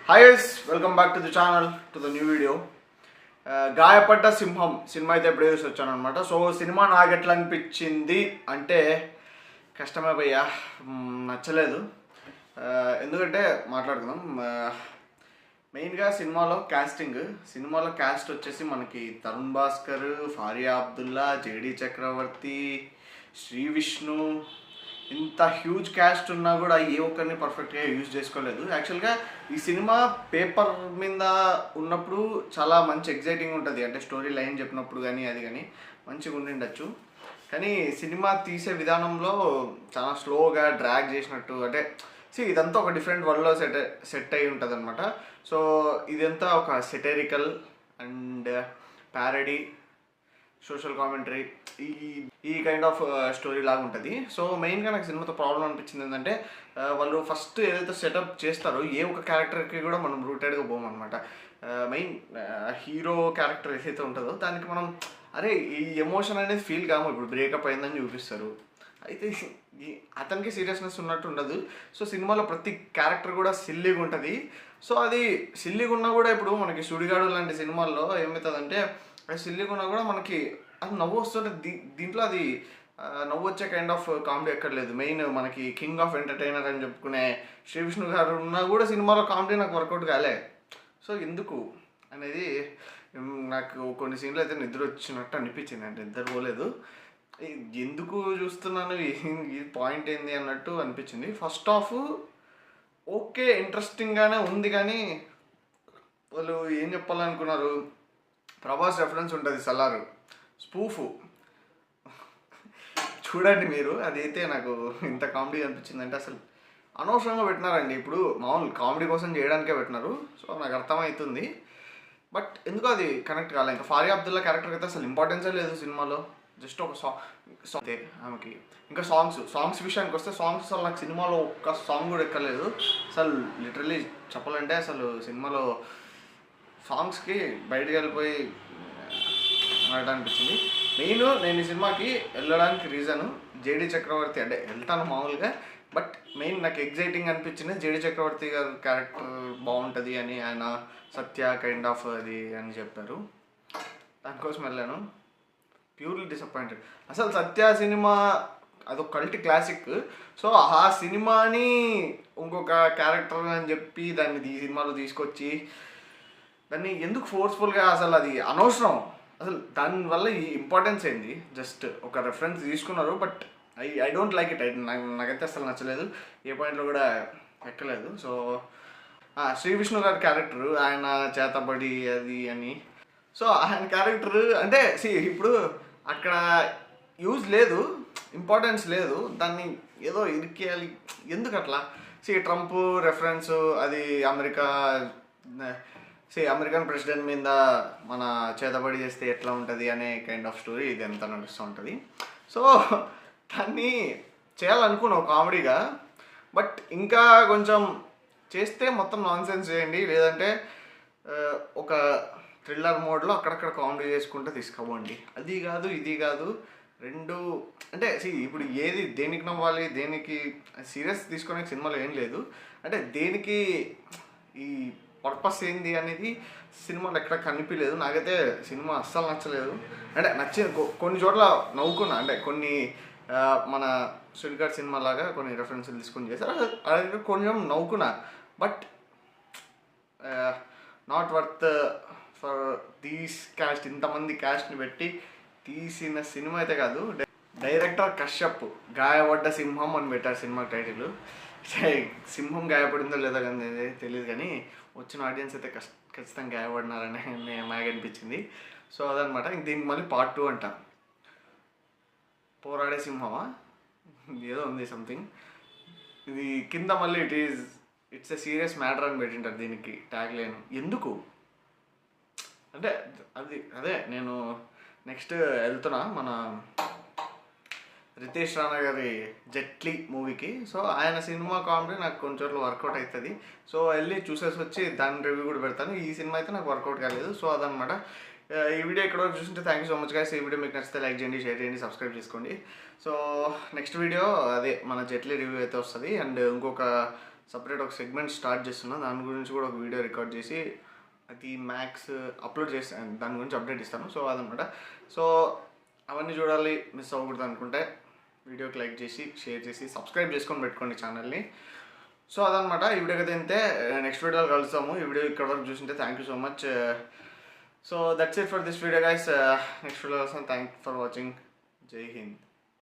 Hi guys, welcome back to the channel, to the new video. గాయపడ్డ సింహం cinema అయితే ఎప్పుడు చూసి వచ్చాను అనమాట. సో సినిమా నాకు ఎట్లా అనిపించింది అంటే కష్టమే భయ్యా, నచ్చలేదు. ఎందుకంటే మాట్లాడుకుందాం. మెయిన్గా సినిమాలో క్యాస్ట్ వచ్చేసి మనకి తరుణ్ భాస్కర్, ఫారియా అబ్దుల్లా, జేడి చక్రవర్తి, శ్రీ విష్ణు, ఇంత హ్యూజ్ క్యాస్ట్ ఉన్నా కూడా ఏ ఒక్కరిని పర్ఫెక్ట్గా యూజ్ చేసుకోలేదు. యాక్చువల్గా ఈ సినిమా పేపర్ మీద ఉన్నప్పుడు చాలా మంచి ఎగ్జైటింగ్ ఉంటుంది, అంటే స్టోరీ లైన్ చెప్పినప్పుడు కానీ అది కానీ మంచిగా ఉండిండొచ్చు. కానీ సినిమా తీసే విధానంలో చాలా స్లోగా డ్రాగ్ చేసినట్టు, అంటే ఇదంతా ఒక డిఫరెంట్ వరల్డ్లో సెట్ అయి ఉంటుంది అనమాట. సో ఇదంతా ఒక satirical and parody, social commentary, ఈ కైండ్ ఆఫ్ స్టోరీ లాగా ఉంటుంది. సో మెయిన్గా నాకు సినిమాతో ప్రాబ్లం అనిపించింది ఏంటంటే, వాళ్ళు ఫస్ట్ ఏదైతే సెటప్ చేస్తారో ఏ ఒక క్యారెక్టర్కి కూడా మనం రూటెడ్గా పోమన్నమాట. మెయిన్ హీరో క్యారెక్టర్ ఏదైతే ఉంటుందో దానికి మనం అరే ఈ ఎమోషన్ అనేది ఫీల్ కాము. ఇప్పుడు బ్రేకప్ అయిందని చూపిస్తారు, అయితే అతనికి సీరియస్నెస్ ఉన్నట్టు ఉండదు. సో సినిమాలో ప్రతి క్యారెక్టర్ కూడా సిల్లీగా ఉంటుంది. సో అది సిల్లీగా ఉన్నా కూడా ఇప్పుడు మనకి సుడిగాడు లాంటి సినిమాల్లో ఏమవుతుందంటే, అది సిల్లీగా ఉన్నా కూడా మనకి అది నవ్వు వస్తుంటే దీంట్లో అది నవ్వు వచ్చే కైండ్ ఆఫ్ కామెడీ ఎక్కడ లేదు. మెయిన్ మనకి కింగ్ ఆఫ్ ఎంటర్టైనర్ అని చెప్పుకునే శ్రీ విష్ణు గారు ఉన్నా కూడా సినిమాలో కామెడీ నాకు వర్కౌట్ కాలే. సో ఎందుకు అనేది నాకు కొన్ని సీన్లు అయితే నిద్ర వచ్చినట్టు అనిపించింది, అంటే నిద్ర పోలేదు. ఎందుకు చూస్తున్నాను, ఈ పాయింట్ ఏంది అన్నట్టు అనిపించింది. ఫస్ట్ హాఫ్ ఓకే ఇంట్రెస్టింగ్గానే ఉంది, కానీ వాళ్ళు ఏం చెప్పాలనుకున్నారు, ప్రభాస్ రెఫరెన్స్ ఉంటుంది సలారు స్పూఫ్ చూడండి మీరు. అదైతే నాకు ఇంత కామెడీ అనిపించిందంటే అసలు అనవసరంగా పెట్టినారండి. ఇప్పుడు మామూలు కామెడీ కోసం చేయడానికే పెట్టినారు. సో నాకు అర్థమవుతుంది, బట్ ఎందుకు అది కనెక్ట్ కాలే. ఇంకా ఫారియా అబ్దుల్లా క్యారెక్టర్కి అయితే అసలు ఇంపార్టెన్సే లేదు సినిమాలో, జస్ట్ ఒక సాంగ్ ఆమెకి. ఇంకా సాంగ్స్ విషయానికి వస్తే సాంగ్స్ అసలు నాకు సినిమాలో ఒక్క సాంగ్ కూడా ఎక్కలేదు. అసలు లిటరలీ చెప్పాలంటే అసలు సినిమాలో సాంగ్స్కి బయటకు వెళ్ళిపోయి అనిపించింది. నేను ఈ సినిమాకి వెళ్ళడానికి రీజను జేడి చక్రవర్తి, అంటే వెళ్తాను మామూలుగా, బట్ మెయిన్ నాకు ఎగ్జైటింగ్ అనిపించింది జేడి చక్రవర్తి గారు క్యారెక్టర్ బాగుంటుంది అని, ఆయన సత్య కైండ్ ఆఫ్ అది అని చెప్పారు, దానికోసం వెళ్ళాను. Purely disappointed. అసలు సత్య సినిమా అదొక కల్ట్ క్లాసిక్. సో ఆ సినిమాని ఇంకొక క్యారెక్టర్ అని చెప్పి దాన్ని ఈ సినిమాలో తీసుకొచ్చి దాన్ని ఎందుకు ఫోర్స్ఫుల్గా, అసలు అది అనవసరం. అసలు దానివల్ల ఈ ఇంపార్టెన్స్ ఏంది, జస్ట్ ఒక రెఫరెన్స్ తీసుకున్నారు, but I don't like it. నాకైతే అసలు నచ్చలేదు, ఏ పాయింట్లో కూడా ఎక్కలేదు. సో శ్రీ విష్ణు గారి క్యారెక్టర్, ఆయన చేతబడి అది అని, సో ఆయన క్యారెక్టర్ అంటే ఇప్పుడు అక్కడ యూజ్ లేదు, ఇంపార్టెన్స్ లేదు, దాన్ని ఏదో ఇరికేయాలి ఎందుకు అట్లా. ట్రంప్ రెఫరెన్స్, అది అమెరికన్ ప్రెసిడెంట్ మీద మన చేతబడి చేస్తే ఎట్లా ఉంటుంది అనే కైండ్ ఆఫ్ స్టోరీ ఇది ఎంత నడుస్తూ ఉంటుంది. సో దాన్ని చేయాలనుకున్నావు కామెడీగా, బట్ ఇంకా కొంచెం చేస్తే మొత్తం నాన్ సెన్స్ చేయండి, లేదంటే ఒక థ్రిల్లర్ మోడ్లో అక్కడక్కడ కామెడీ చేసుకుంటూ తీసుకోవండి. అది కాదు ఇది కాదు రెండు, అంటే ఇప్పుడు ఏది దేనికి నవ్వాలి, దేనికి సీరియస్ తీసుకునే సినిమాలో ఏం లేదు, అంటే దేనికి ఈ పర్పస్ ఏంది అనేది సినిమాలో ఎక్కడ కనిపించలేదు. నాకైతే సినిమా అస్సలు నచ్చలేదు. అంటే కొన్ని చోట్ల నవ్వుకున్నా, అంటే కొన్ని మన సుడిగాడ్ సినిమా లాగా కొన్ని రెఫరెన్స్లు తీసుకొని చేశారు, అది కొంచెం నవ్వుకున్నా, but not worth for these cast. ఇంతమంది క్యాస్ట్ని పెట్టి తీసిన సినిమా అయితే కాదు. డైరెక్టర్ కశ్యప్ గాయపడ్డ సింహం అని పెట్టారు సినిమా టైటిల్. సింహం గాయపడిందో లేదో కానీ తెలియదు, కానీ వచ్చిన ఆడియన్స్ అయితే ఖచ్చితంగా గాయపడినారని నాకు అనిపించింది. సో అదనమాట. ఇంక దీనికి మళ్ళీ పార్ట్ 2 అంట, పోరాడే సింహమా ఏదో ఉంది సంథింగ్. ఇది కింద మళ్ళీ ఇట్స్ ఎ సీరియస్ మ్యాటర్ అని పెట్టింటారు దీనికి ట్యాగ్ లైన్. ఎందుకు అంటే అదే నేను నెక్స్ట్ వెళ్తున్నా మన రితేష్ రాణా గారి జెట్లీ మూవీకి. సో ఆయన సినిమా కామెడీ నాకు కొంచెం వర్కౌట్ అవుతుంది. సో వెళ్ళి చూసేసి వచ్చి దాని రివ్యూ కూడా పెడతాను. ఈ సినిమా అయితే నాకు వర్కౌట్ కాలేదు. సో అదనమాట. ఈ వీడియో ఇక్కడ వరకు చూస్తుంటే thank you so much guys. ఈ వీడియో మీకు నచ్చితే లైక్ చేయండి, షేర్ చేయండి, సబ్స్క్రైబ్ చేసుకోండి. సో నెక్స్ట్ వీడియో అదే మన జెట్లీ రివ్యూ అయితే వస్తుంది. అండ్ ఇంకొక సపరేట్ ఒక సెగ్మెంట్ స్టార్ట్ చేస్తున్నా. దాని గురించి కూడా ఒక వీడియో రికార్డ్ చేసి అది మ్యాక్స్ అప్లోడ్ చేస్తాను, దాని గురించి అప్డేట్ ఇస్తాను. సో అదనమాట. సో అవన్నీ చూడాలి, మిస్ అవ్వకూడదు అనుకుంటే వీడియోకి లైక్ చేసి షేర్ చేసి సబ్స్క్రైబ్ చేసుకొని పెట్టుకోండి ఛానల్ని. సో అదనమాట. ఈ వీడియోకి అయితే నెక్స్ట్ వీడియోలో కలుస్తాము. ఈ వీడియో ఇక్కడ వరకు చూసింటే thank you so much. So that's it for this video guys. Next video కోసం థ్యాంక్ ఫర్ వాచింగ్. జై హింద్.